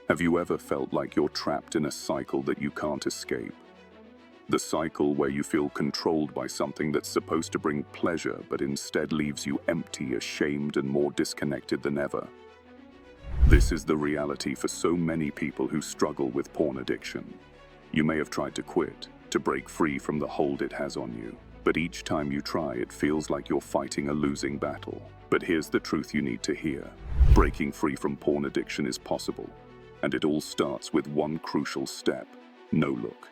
Have you ever felt like you're trapped in a cycle that you can't escape? The cycle where you feel controlled by something that's supposed to bring pleasure but instead leaves you empty, ashamed, and more disconnected than ever. This is the reality for so many people who struggle with porn addiction. You may have tried to quit, to break free from the hold it has on you, but each time you try, it feels like you're fighting a losing battle. But here's the truth you need to hear. Breaking free from porn addiction is possible, and it all starts with one crucial step: no look.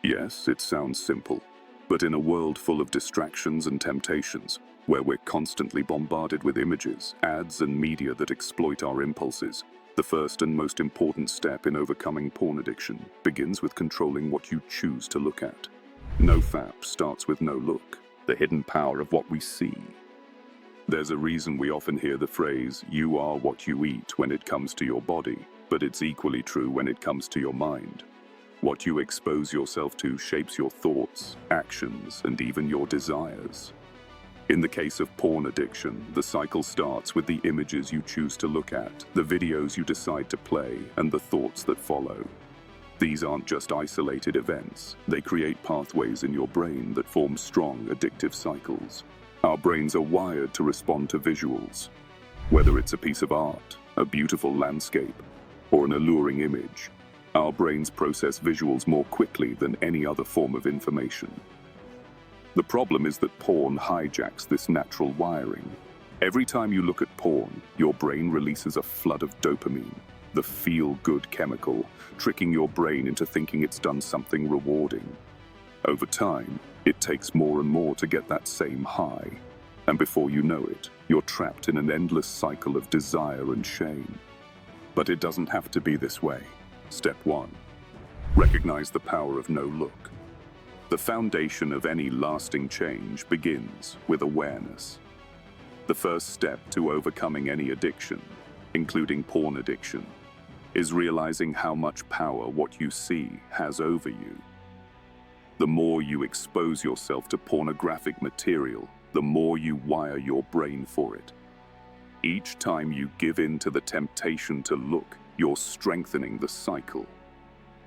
Yes, it sounds simple, but in a world full of distractions and temptations, where we're constantly bombarded with images, ads, and media that exploit our impulses, the first and most important step in overcoming porn addiction begins with controlling what you choose to look at. NoFap starts with no look, the hidden power of what we see. There's a reason we often hear the phrase, "you are what you eat," when it comes to your body, but it's equally true when it comes to your mind. What you expose yourself to shapes your thoughts, actions, and even your desires. In the case of porn addiction, the cycle starts with the images you choose to look at, the videos you decide to play, and the thoughts that follow. These aren't just isolated events. They create pathways in your brain that form strong, addictive cycles. Our brains are wired to respond to visuals. Whether it's a piece of art, a beautiful landscape, or an alluring image, our brains process visuals more quickly than any other form of information. The problem is that porn hijacks this natural wiring. Every time you look at porn, your brain releases a flood of dopamine, the feel-good chemical, tricking your brain into thinking it's done something rewarding. Over time, it takes more and more to get that same high, and before you know it, you're trapped in an endless cycle of desire and shame. But it doesn't have to be this way. Step 1. Recognize the power of no look. The foundation of any lasting change begins with awareness. The first step to overcoming any addiction, including porn addiction, is realizing how much power what you see has over you. The more you expose yourself to pornographic material, the more you wire your brain for it. Each time you give in to the temptation to look, you're strengthening the cycle.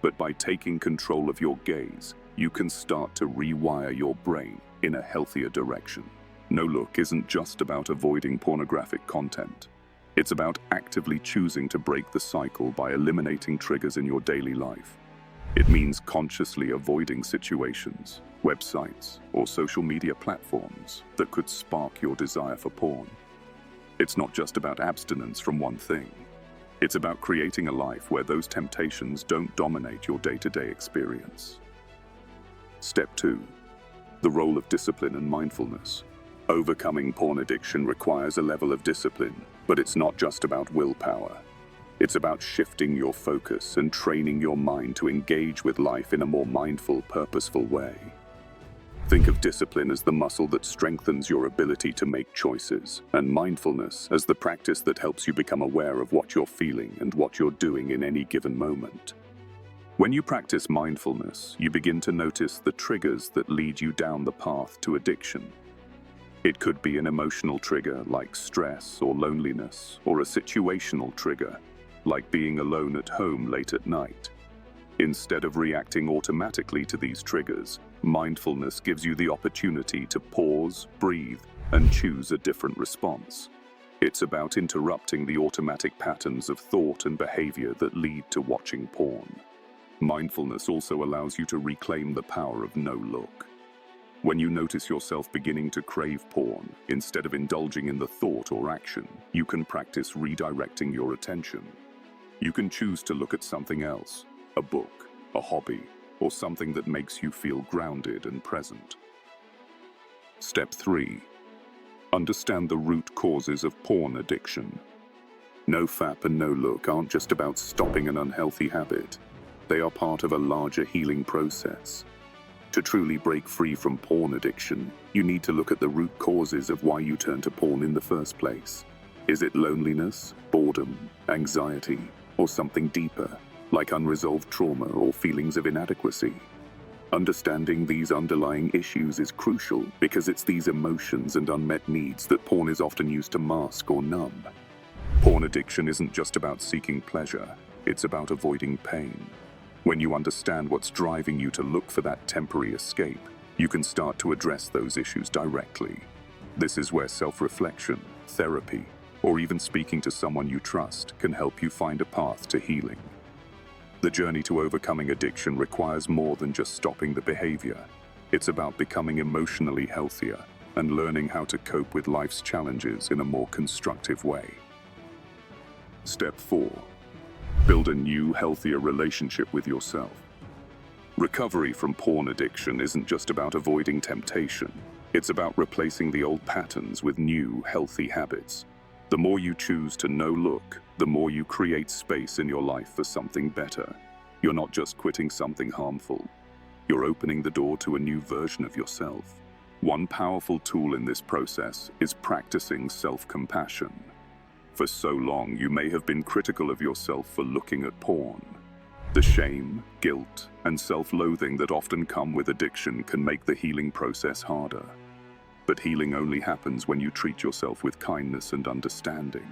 But by taking control of your gaze, you can start to rewire your brain in a healthier direction. No look isn't just about avoiding pornographic content. It's about actively choosing to break the cycle by eliminating triggers in your daily life. It means consciously avoiding situations, websites, or social media platforms that could spark your desire for porn. It's not just about abstinence from one thing. It's about creating a life where those temptations don't dominate your day-to-day experience. Step 2. The role of discipline and mindfulness. Overcoming porn addiction requires a level of discipline, but it's not just about willpower. It's about shifting your focus and training your mind to engage with life in a more mindful, purposeful way. Think of discipline as the muscle that strengthens your ability to make choices, and mindfulness as the practice that helps you become aware of what you're feeling and what you're doing in any given moment. When you practice mindfulness, you begin to notice the triggers that lead you down the path to addiction. It could be an emotional trigger like stress or loneliness, or a situational trigger like being alone at home late at night. Instead of reacting automatically to these triggers, mindfulness gives you the opportunity to pause, breathe, and choose a different response. It's about interrupting the automatic patterns of thought and behavior that lead to watching porn. Mindfulness also allows you to reclaim the power of no look. When you notice yourself beginning to crave porn, instead of indulging in the thought or action, you can practice redirecting your attention. You can choose to look at something else, a book, a hobby, or something that makes you feel grounded and present. Step 3. Understand the root causes of porn addiction. NoFap and no look aren't just about stopping an unhealthy habit. They are part of a larger healing process. To truly break free from porn addiction, you need to look at the root causes of why you turn to porn in the first place. Is it loneliness, boredom, anxiety, or something deeper, like unresolved trauma or feelings of inadequacy? Understanding these underlying issues is crucial because it's these emotions and unmet needs that porn is often used to mask or numb. Porn addiction isn't just about seeking pleasure. It's about avoiding pain. When you understand what's driving you to look for that temporary escape, you can start to address those issues directly. This is where self-reflection, therapy, or even speaking to someone you trust can help you find a path to healing. The journey to overcoming addiction requires more than just stopping the behavior. It's about becoming emotionally healthier and learning how to cope with life's challenges in a more constructive way. Step 4. Build a new, healthier relationship with yourself. Recovery from porn addiction isn't just about avoiding temptation. It's about replacing the old patterns with new, healthy habits. The more you choose to no look, the more you create space in your life for something better. You're not just quitting something harmful. You're opening the door to a new version of yourself. One powerful tool in this process is practicing self-compassion. For so long, you may have been critical of yourself for looking at porn. The shame, guilt, and self-loathing that often come with addiction can make the healing process harder. But healing only happens when you treat yourself with kindness and understanding.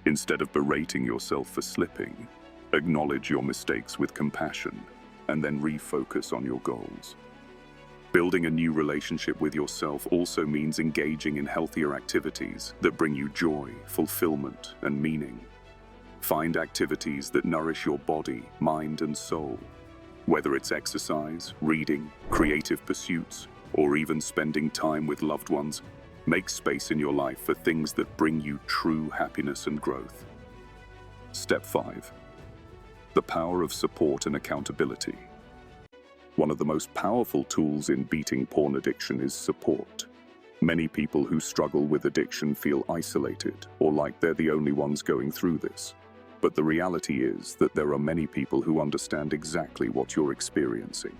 Instead of berating yourself for slipping, acknowledge your mistakes with compassion, and then refocus on your goals. Building a new relationship with yourself also means engaging in healthier activities that bring you joy, fulfillment, and meaning. Find activities that nourish your body, mind, and soul. Whether it's exercise, reading, creative pursuits, or even spending time with loved ones, make space in your life for things that bring you true happiness and growth. Step 5. The power of support and accountability. One of the most powerful tools in beating porn addiction is support. Many people who struggle with addiction feel isolated or like they're the only ones going through this. But the reality is that there are many people who understand exactly what you're experiencing.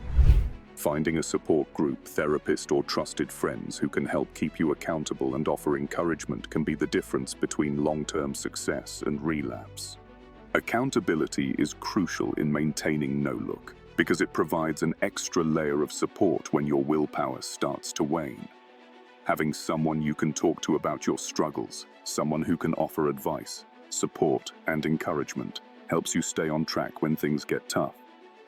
Finding a support group, therapist, or trusted friends who can help keep you accountable and offer encouragement can be the difference between long-term success and relapse. Accountability is crucial in maintaining no look because it provides an extra layer of support when your willpower starts to wane. Having someone you can talk to about your struggles, someone who can offer advice, support, and encouragement helps you stay on track when things get tough.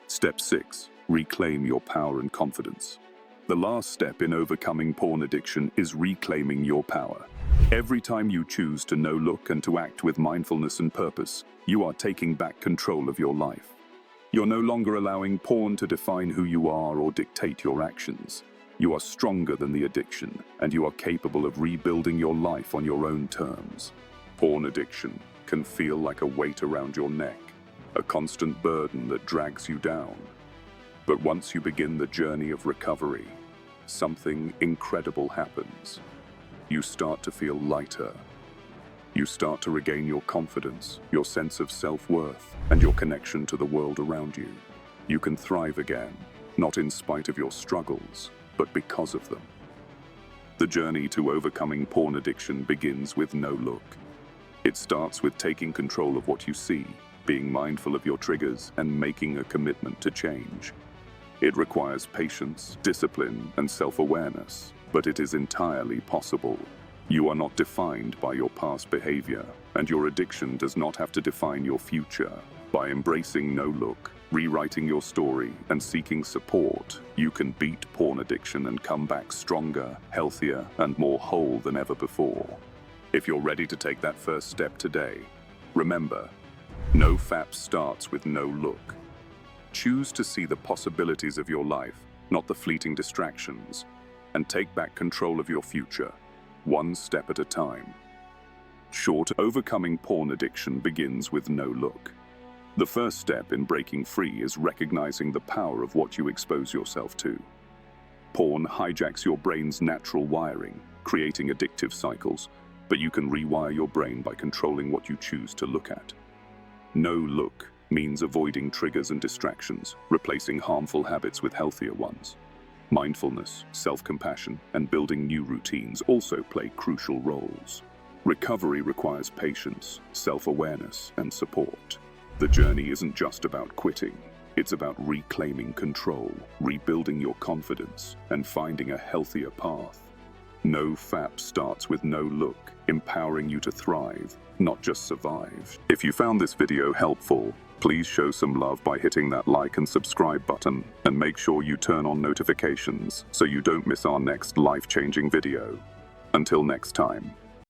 Step 6. Reclaim your power and confidence. The last step in overcoming porn addiction is reclaiming your power. Every time you choose to no look and to act with mindfulness and purpose, you are taking back control of your life. You're no longer allowing porn to define who you are or dictate your actions. You are stronger than the addiction, and you are capable of rebuilding your life on your own terms. Porn addiction can feel like a weight around your neck, a constant burden that drags you down. But once you begin the journey of recovery, something incredible happens. You start to feel lighter. You start to regain your confidence, your sense of self-worth, and your connection to the world around you. You can thrive again, not in spite of your struggles, but because of them. The journey to overcoming porn addiction begins with no look. It starts with taking control of what you see, being mindful of your triggers, and making a commitment to change. It requires patience, discipline, and self-awareness, but it is entirely possible. You are not defined by your past behavior, and your addiction does not have to define your future. By embracing no look, rewriting your story, and seeking support, you can beat porn addiction and come back stronger, healthier, and more whole than ever before. If you're ready to take that first step today, remember, no FAP starts with no look. Choose to see the possibilities of your life, not the fleeting distractions, and take back control of your future, one step at a time. Short, overcoming porn addiction begins with no look. The first step in breaking free is recognizing the power of what you expose yourself to. Porn hijacks your brain's natural wiring, creating addictive cycles, but you can rewire your brain by controlling what you choose to look at. No look means avoiding triggers and distractions, replacing harmful habits with healthier ones. Mindfulness, self-compassion, and building new routines also play crucial roles. Recovery requires patience, self-awareness, and support. The journey isn't just about quitting. It's about reclaiming control, rebuilding your confidence, and finding a healthier path. No FAP starts with no look, empowering you to thrive, not just survive. If you found this video helpful, Please show some love by hitting that like and subscribe button, and make sure you turn on notifications so you don't miss our next life-changing video. Until next time.